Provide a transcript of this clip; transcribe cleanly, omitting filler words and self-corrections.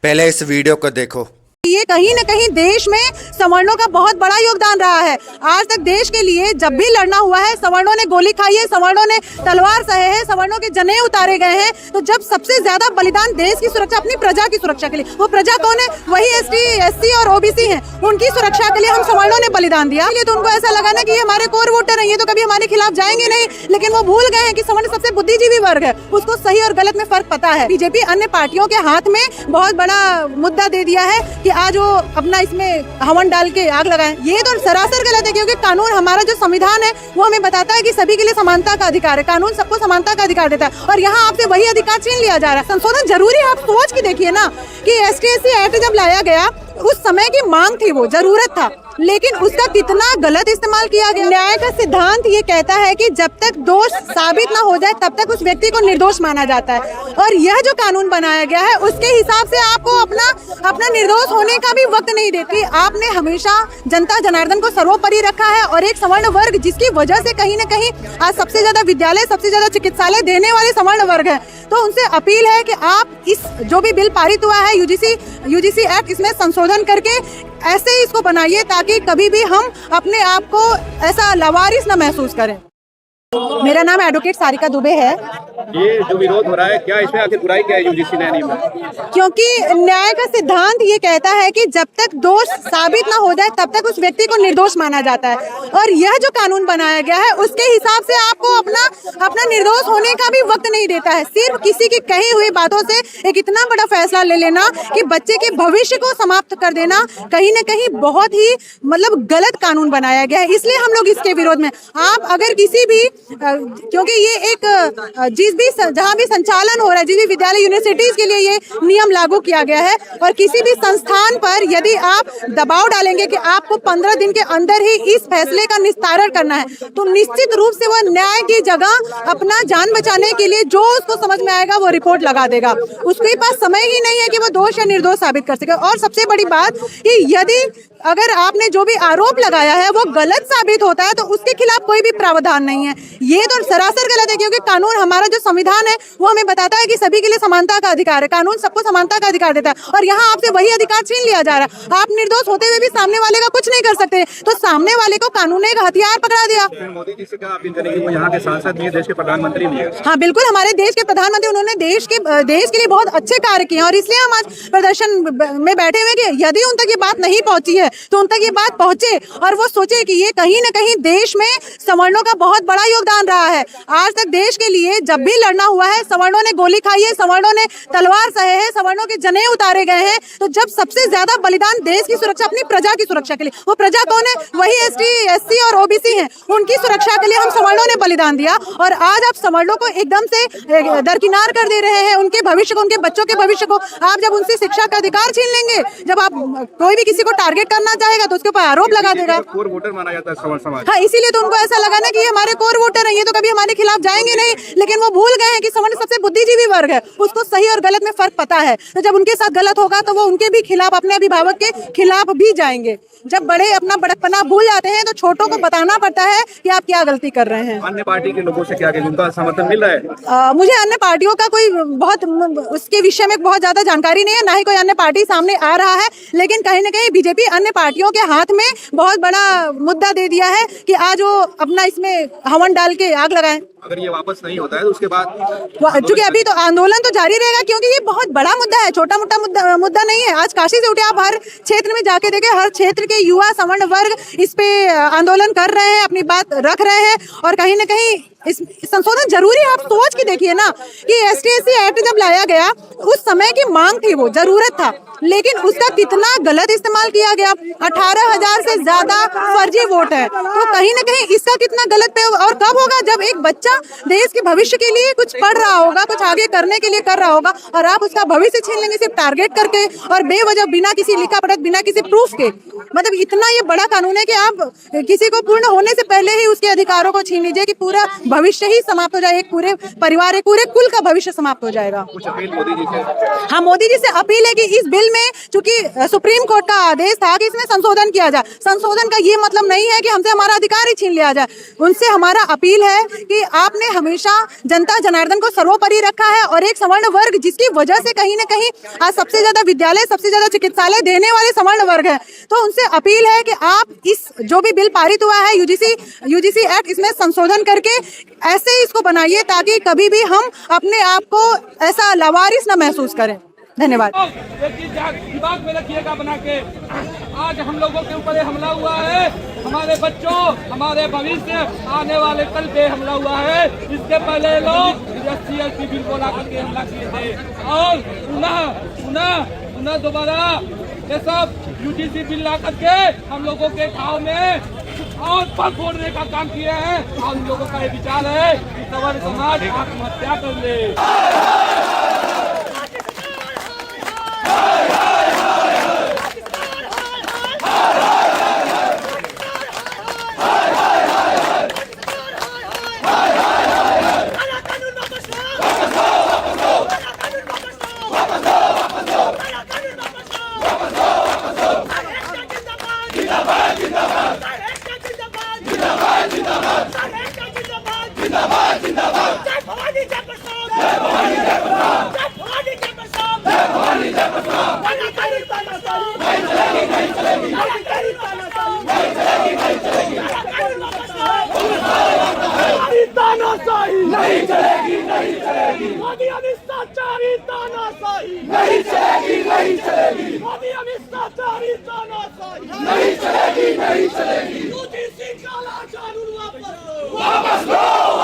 पहले इस वीडियो को देखो। ये कहीं न कहीं देश में सवर्णों का बहुत बड़ा योगदान रहा है। आज तक देश के लिए जब भी लड़ना हुआ है, सवर्णों ने गोली खाई है, सवर्णों ने तलवार सहे है, सवर्णों के जनेऊ उतारे गए हैं। तो जब सबसे ज्यादा बलिदान देश की सुरक्षा, अपनी प्रजा की सुरक्षा के लिए, वो प्रजा कौन है? वही एसटी, एससी और ओबीसी हैं। उनकी सुरक्षा के लिए हम सवर्णों ने बलिदान दिया। ये तो उनको ऐसा लगा ना कि ये हमारे कोर वोटर है, ये तो कभी हमारे खिलाफ जाएंगे नहीं। लेकिन वो भूल गए हैं कि सवर्ण सबसे बुद्धिजीवी वर्ग है, उसको सही और गलत में फर्क पता है। बीजेपी अन्य पार्टियों के हाथ में बहुत बड़ा मुद्दा दे दिया है कि आज वो अपना इसमें हवन डाल के आग लगाएं। ये तो सरासर गलत है, क्योंकि कानून, हमारा जो संविधान है वो हमें बताता है कि सभी के लिए समानता का अधिकार है। कानून सबको समानता का अधिकार देता है और यहाँ आपसे वही अधिकार छीन लिया जा रहा है। संशोधन जरूरी है। आप सोच के देखिए ना कि ST/SC एक्ट जब लाया गया, उस समय की मांग थी, वो जरूरत था, लेकिन उसका कितना गलत इस्तेमाल किया गया। न्याय का सिद्धांत ये कहता है कि जब तक दोष साबित ना हो जाए तब तक उस व्यक्ति को निर्दोष माना जाता है। और यह जो कानून बनाया गया है उसके हिसाब से आपको अपना निर्दोष होने का भी वक्त नहीं देती। आपने हमेशा जनता जनार्दन को सर्वोपरि रखा है और एक सवर्ण वर्ग जिसकी वजह से कहीं न कहीं आज सबसे ज्यादा विद्यालय, सबसे ज्यादा चिकित्सालय देने वाले सवर्ण वर्ग है। तो उनसे अपील है कि आप इस जो भी बिल पारित हुआ है यूजीसी एक्ट, इसमें संशोधन करके ऐसे ही इसको बनाइए ताकि कभी भी हम अपने आप को ऐसा लावारिस न महसूस करें। मेरा नाम एडवोकेट सारिका दुबे है। ये जो विरोध हो रहा है, क्या इसमें आखिर बुराई क्या है यूजीसी ने? क्योंकि न्याय का सिद्धांत ये कहता है कि जब तक दोष साबित ना हो जाए तब तक उस व्यक्ति को निर्दोष माना जाता है। और यह जो कानून बनाया गया है उसके हिसाब से आपको अपना निर्दोष होने का भी वक्त नहीं देता है। सिर्फ किसी की कही हुई बातों से एक इतना बड़ा फैसला ले लेना कि बच्चे के भविष्य को समाप्त कर देना, कहीं न कहीं बहुत ही गलत कानून बनाया गया है। इसलिए हम लोग इसके विरोध में। आप अगर किसी भी, क्योंकि ये एक जहाँ भी संचालन हो रहा है, जिस भी विद्यालय, यूनिवर्सिटीज के लिए ये नियम लागू किया गया है, और किसी भी संस्थान पर यदि आप दबाव डालेंगे कि आपको 15 दिन के अंदर ही इस फैसले का निस्तारण करना है, तो निश्चित रूप से वह न्याय की जगह अपना जान बचाने के लिए जो उसको समझ में आएगा वो रिपोर्ट लगा देगा। उसके पास समय ही नहीं है कि वो दोष या निर्दोष साबित कर सके। और सबसे बड़ी बात कि यदि अगर आपने जो भी आरोप लगाया है वो गलत साबित होता है तो उसके खिलाफ कोई भी प्रावधान नहीं है। ये तो सरासर गलत है, क्योंकि कानून, हमारा जो संविधान है वो हमें बताता है कि सभी के लिए समानता का अधिकार है। कानून सबको समानता का अधिकार देता है और यहाँ आपसे वही अधिकार छीन लिया जा रहा है। आप निर्दोष होते हुए भी सामने वाले का कुछ नहीं कर सकते, तो सामने वाले को कानून ने एक हथियार पकड़ा दिया। मोदी जी से क्या अपील करेंगे? वो यहाँ के सांसद भी, देश के प्रधानमंत्री भी है। हाँ बिल्कुल, हमारे देश के प्रधानमंत्री, उन्होंने देश के लिए बहुत अच्छे कार्य किए और इसलिए हम आज प्रदर्शन में बैठे हुए कि यदि उन तक ये बात नहीं पहुंची है तो उन तक ये बात पहुंचे और वो सोचे कि ये कहीं न कहीं देश में सवर्णों का बहुत बड़ा योगदान रहा है। आज तक देश के लिए जब भी लड़ना हुआ है, सवर्णों ने गोली खाई है, सवर्णों ने तलवार सहे है, सवर्णों के जनेऊ उतारे गए हैं। तो जब सबसे ज्यादा बलिदान देश की सुरक्षा, अपनी प्रजा की सुरक्षा के लिए, वो प्रजा कौन है? वही ST, SC और OBC हैं। उनकी सुरक्षा के लिए हम सवर्णों ने बलिदान दिया और आज आप सवर्णों को एकदम से दरकिनार कर दे रहे हैं। उनके भविष्य को, उनके बच्चों के भविष्य को आप जब उनसे शिक्षा का अधिकार छीन लेंगे, जब आप कोई भी किसी को टारगेट करना चाहेगा तो उसके ऊपर आरोप लगा देगा। कोर वोटर माना जाता है सवर्ण समाज। हाँ, इसीलिए तो उनको ऐसा लगा ना कि ये हमारे कोर वोटर है, ये तो कभी हमारे खिलाफ जाएंगे नहीं। लेकिन वो भूल गए हैं कि सवर्ण सबसे बुद्धिजीवी वर्ग है, उसको सही और गलत में फर्क पता है। तो जब उनके साथ गलत होगा तो वो उनके भी खिलाफ, अपने अभिभावक के खिलाफ भी जाएंगे। जब बड़े अपना बड़कपना भूल जाते हैं तो छोटों को बताना पड़ता है कि आप क्या गलती कर रहे हैं। अन्य पार्टी के लोगों से क्या कहें, उनका समर्थन मिल रहा है? मुझे अन्य पार्टियों का कोई बहुत उसके विषय में बहुत ज्यादा जानकारी नहीं है, ना ही कोई अन्य पार्टी सामने आ रहा है। लेकिन कहीं न कहीं बीजेपी अन्य पार्टियों के हाथ में बहुत बड़ा मुद्दा दे दिया है कि आज वो अपना इसमें हवन डाल के आग लगाएं। अगर ये वापस नहीं होता है तो उसके बाद, क्योंकि अभी तो आंदोलन तो जारी रहेगा, क्योंकि ये बहुत बड़ा मुद्दा है, छोटा मोटा मुद्दा नहीं है। आज काशी से उठे आप हर क्षेत्र में जाके देखें, हर क्षेत्र के युवा सवर्ण वर्ग इस पे आंदोलन कर रहे हैं, अपनी बात रख रहे हैं। और कहीं न कहीं इस संशोधन जरूरी है। आप सोच के देखिए ना कि ST/SC एक्ट जब लाया गया, उस समय की मांग थी, वो जरूरत था, लेकिन उसका कितना गलत इस्तेमाल किया गया। 18,000 से ज्यादा फर्जी वोट है, तो कहीं न कहीं इसका कितना गलत प्रयोग। और कब होगा? जब एक बच्चा देश के भविष्य के लिए कुछ पढ़ रहा होगा, कुछ आगे करने के लिए कर रहा होगा, और आप उसका भविष्य छीन लेंगे सिर्फ टारगेट करके और बेवजह, बिना किसी लिखा पढ़ा, बिना किसी प्रूफ के। मतलब इतना ये बड़ा कानून है कि आप किसी को पूर्ण होने से पहले ही उसके अधिकारों को छीन लीजिए कि पूरा भविष्य ही समाप्त हो जाए, एक पूरे परिवार, एक पूरे कुल का भविष्य समाप्त हो जाएगा। कुछ अपील मोदी जी से? हाँ, मोदी जी से अपील है कि इस बिल में चूंकि सुप्रीम कोर्ट का आदेश था कि इसमें संशोधन किया जाए, संशोधन का ये मतलब नहीं है कि हमसे हमारा अधिकार ही छीन लिया जाए। उनसे हमारा अपील है कि आपने हमेशा जनता जनार्दन को सर्वोपरि रखा है और एक सवर्ण वर्ग जिसकी वजह से कहीं ना कहीं आज सबसे ज्यादा विद्यालय, सबसे ज्यादा चिकित्सालय देने वाले सवर्ण वर्ग है, तो उनसे अपील है कि आप इस जो भी बिल पारित हुआ है यूजीसी एक्ट, इसमें संशोधन करके ऐसे ही इसको बनाइए ताकि कभी भी हम अपने आप को ऐसा लावारिस न महसूस करें। धन्यवाद। एक चीज दिमाग में रखिएगा बना के, आज हम लोगों के ऊपर हमला हुआ है, हमारे बच्चों, हमारे भविष्य, आने वाले कल पे हमला हुआ है। इसके पहले लोग SC/ST बिल को ला करके हमला किए थे और पुनः दोबारा ये सब यूजीसी बिल ला करके हम लोगों के गाँव में और पग फोड़ने का काम किए हैं। और हम लोगों का ये विचार है कि सवर्ण समाज आत्महत्या कर ले। नहीं चलेगी, नहीं चलेगी। मोदी अमित शाह चारी तानाशाही नहीं चलेगी, नहीं चलेगी। मोदी अमित शाह चारी तानाशाही नहीं चलेगी, नहीं चलेगी। यूजीसी काला कानून वापस लो, वापस लो।